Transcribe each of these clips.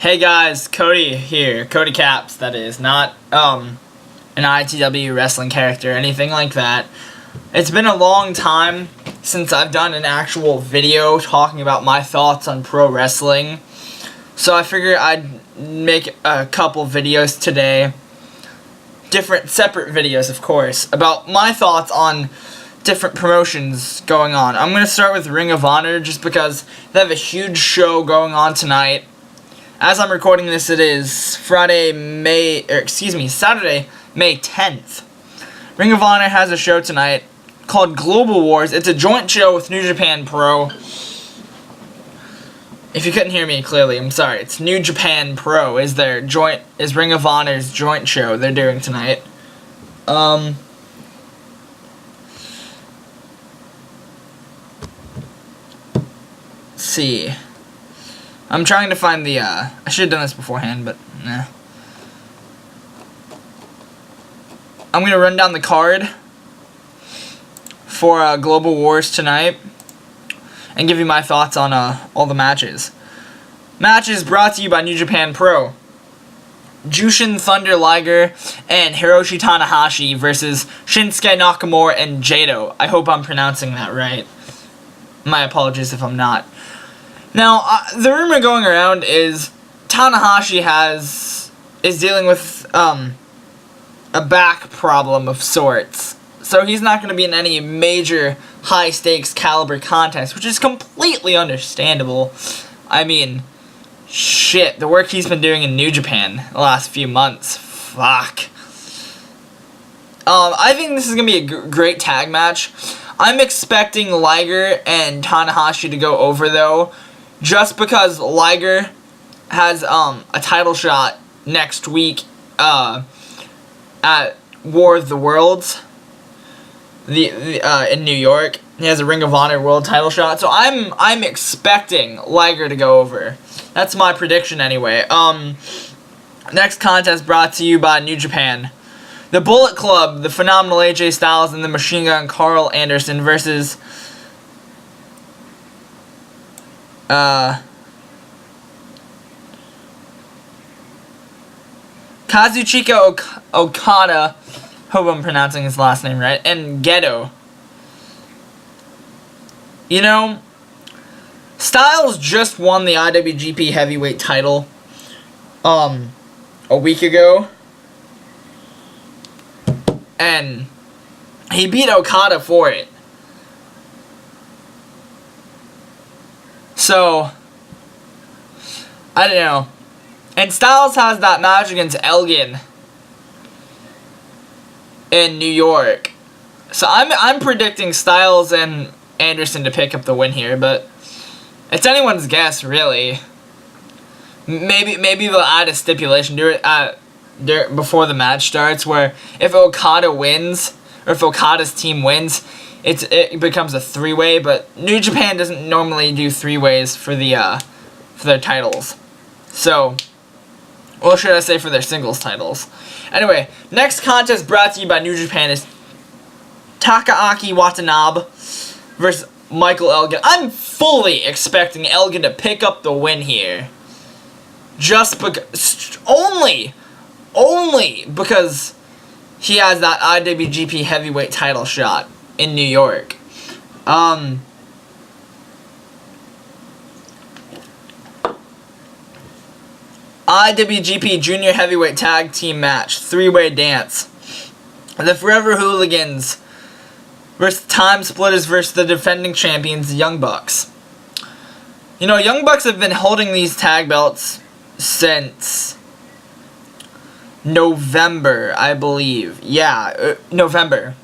Hey guys, Cody here. Cody Caps, that is. Not, an ITW wrestling character or anything like that. It's been a long time since I've done an actual video talking about my thoughts on pro wrestling. So I figured I'd make a couple videos today. Separate videos, of course, about my thoughts on different promotions going on. I'm going to start with Ring of Honor just because they have a huge show going on tonight. As I'm recording this, it is Saturday, May 10th. Ring of Honor has a show tonight called Global Wars. It's a joint show with New Japan Pro. If you couldn't hear me clearly, I'm sorry. It's New Japan Pro is Ring of Honor's joint show they're doing tonight. Let's see. I'm trying to find the, I should have done this beforehand, but, nah. I'm going to run down the card for Global Wars tonight and give you my thoughts on all the matches. Matches brought to you by New Japan Pro. Jushin Thunder Liger and Hiroshi Tanahashi versus Shinsuke Nakamura and Jado. I hope I'm pronouncing that right. My apologies if I'm not. Now, the rumor going around is Tanahashi is dealing with a back problem of sorts. So he's not going to be in any major high-stakes caliber contest, which is completely understandable. I mean, shit, the work he's been doing in New Japan the last few months. Fuck. I think this is going to be a great tag match. I'm expecting Liger and Tanahashi to go over, though, just because Liger has a title shot next week at War of the Worlds in New York. He has a Ring of Honor World title shot, so I'm expecting Liger to go over. That's my prediction anyway. Next contest brought to you by New Japan. The Bullet Club, the phenomenal AJ Styles and the Machine Gun Carl Anderson versus Kazuchika Okada, hope I'm pronouncing his last name right, and Gedo. You know, Styles just won the IWGP Heavyweight title a week ago, and he beat Okada for it. So, I don't know. And Styles has that match against Elgin in New York. So I'm predicting Styles and Anderson to pick up the win here, but it's anyone's guess, really. Maybe they'll add a stipulation before the match starts, where if Okada wins, or if Okada's team wins, it becomes a three-way, but New Japan doesn't normally do three-ways for their titles. So, or should I say for their singles titles. Anyway, next contest brought to you by New Japan is Takaaki Watanabe versus Michael Elgin. I'm fully expecting Elgin to pick up the win here. Just because, only because he has that IWGP Heavyweight title shot in New York. IWGP Junior Heavyweight Tag Team Match, three-way dance. The Forever Hooligans versus Time Splitters versus the defending champions, the Young Bucks. You know, Young Bucks have been holding these tag belts since November, I believe. Yeah, November.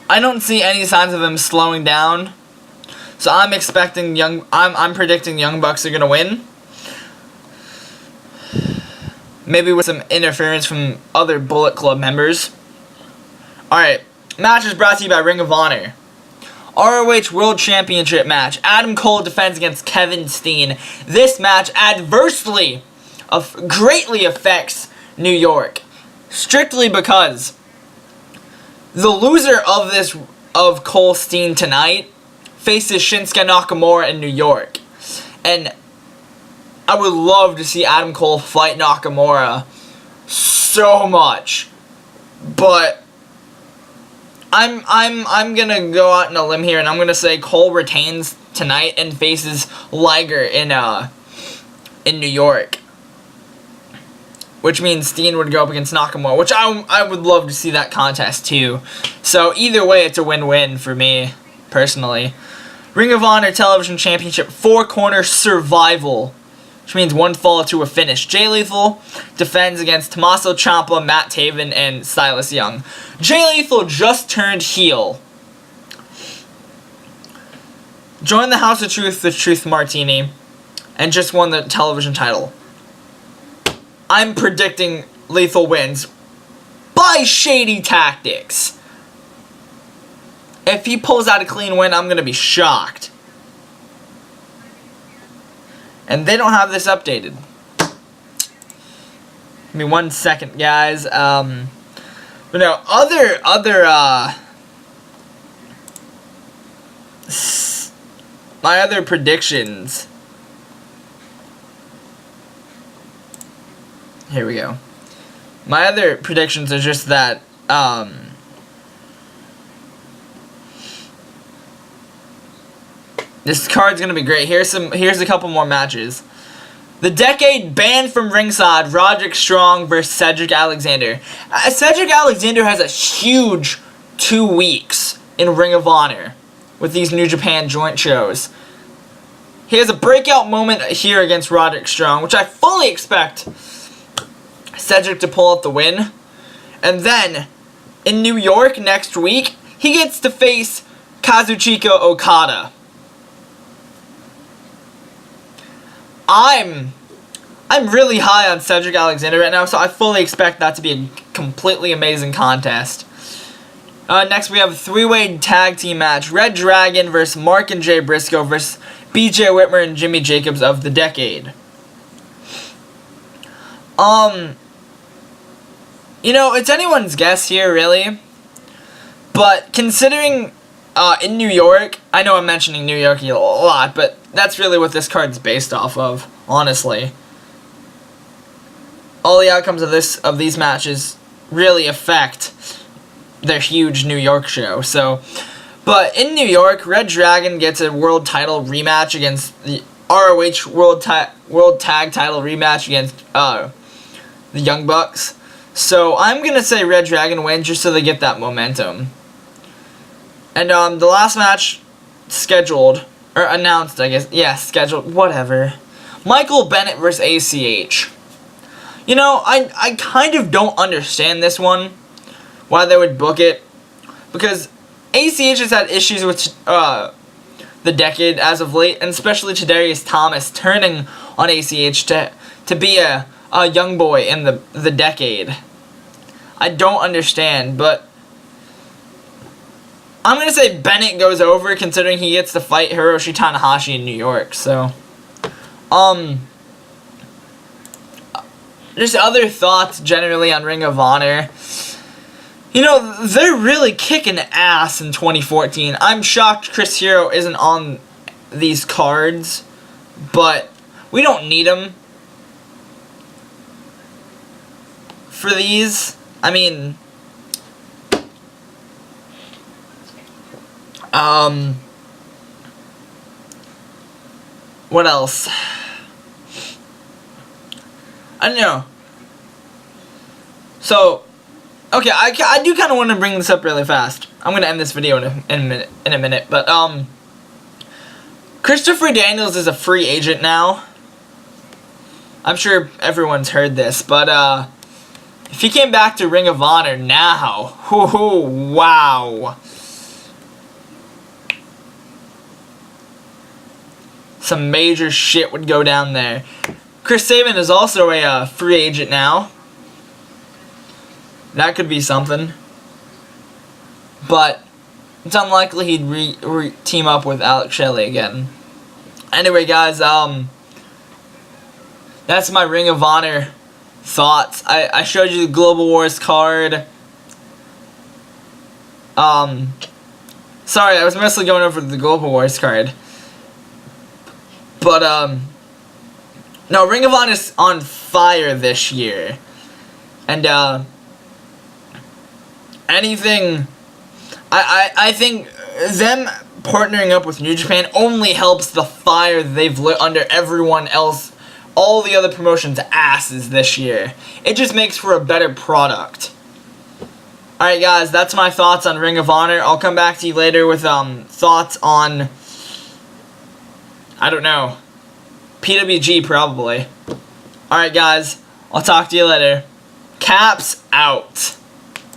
I don't see any signs of them slowing down. So I'm expecting I'm predicting Young Bucks are gonna win. Maybe with some interference from other Bullet Club members. Alright, match is brought to you by Ring of Honor. ROH World Championship match. Adam Cole defends against Kevin Steen. This match greatly affects New York. Strictly because the loser of Cole Steen tonight faces Shinsuke Nakamura in New York. And I would love to see Adam Cole fight Nakamura so much. But I'm gonna go out on a limb here, and I'm gonna say Cole retains tonight and faces Liger in New York, which means Steen would go up against Nakamura, which I would love to see that contest too. So either way, it's a win-win for me personally. Ring of Honor Television Championship 4-corner survival, which means one fall to a finish. Jay Lethal defends against Tommaso Ciampa, Matt Taven, and Silas Young. Jay Lethal just turned heel. Joined the House of Truth, the Truth Martini, and just won the television title. I'm predicting Lethal wins by shady tactics. If he pulls out a clean win, I'm going to be shocked. And they don't have this updated. Give me 1 second, guys. But no, my other predictions. Here we go. My other predictions are just that, this card's gonna be great. Here's a couple more matches. The Decade banned from ringside, Roderick Strong versus Cedric Alexander. Cedric Alexander has a huge 2 weeks in Ring of Honor with these New Japan joint shows. He has a breakout moment here against Roderick Strong, which I fully expect Cedric to pull out the win. And then, in New York next week, he gets to face Kazuchika Okada. I'm really high on Cedric Alexander right now, so I fully expect that to be a completely amazing contest. Next, we have a 3-way tag team match. Red Dragon versus Mark and Jay Briscoe versus BJ Whitmer and Jimmy Jacobs of the Decade. You know, it's anyone's guess here, really. But considering in New York, I know I'm mentioning New York a lot, but that's really what this card's based off of, honestly. All the outcomes of these matches really affect their huge New York show. So, but in New York, Red Dragon gets a world title rematch against the ROH World Tag Title rematch against the Young Bucks. So I'm gonna say Red Dragon wins just so they get that momentum. And the last match scheduled, or announced, I guess. Yeah, scheduled, whatever. Michael Bennett versus ACH. You know, I kind of don't understand this one, why they would book it. Because ACH has had issues with the Decade as of late, and especially Tadarius Thomas turning on ACH to be a young boy in the Decade. I don't understand, but I'm going to say Bennett goes over, considering he gets to fight Hiroshi Tanahashi in New York, so. Just other thoughts generally on Ring of Honor. You know, they're really kicking ass in 2014. I'm shocked Chris Hero isn't on these cards, but we don't need him for these. I mean, what else? I don't know. So, okay, I do kind of want to bring this up really fast. I'm going to end this video in a minute, but, Christopher Daniels is a free agent now. I'm sure everyone's heard this, but, if he came back to Ring of Honor now, wow. Some major shit would go down there. Chris Sabin is also a free agent now. That could be something. But it's unlikely he'd team up with Alex Shelley again. Anyway, guys, that's my Ring of Honor thoughts. I showed you the Global Wars card. Sorry, I was mostly going over the Global Wars card. But, No, Ring of Honor is on fire this year. And, anything... I think them partnering up with New Japan only helps the fire they've lit under everyone else, all the other promotions' asses this year. It just makes for a better product. Alright guys, that's my thoughts on Ring of Honor. I'll come back to you later with thoughts on, I don't know, PWG probably. Alright guys, I'll talk to you later. Caps out.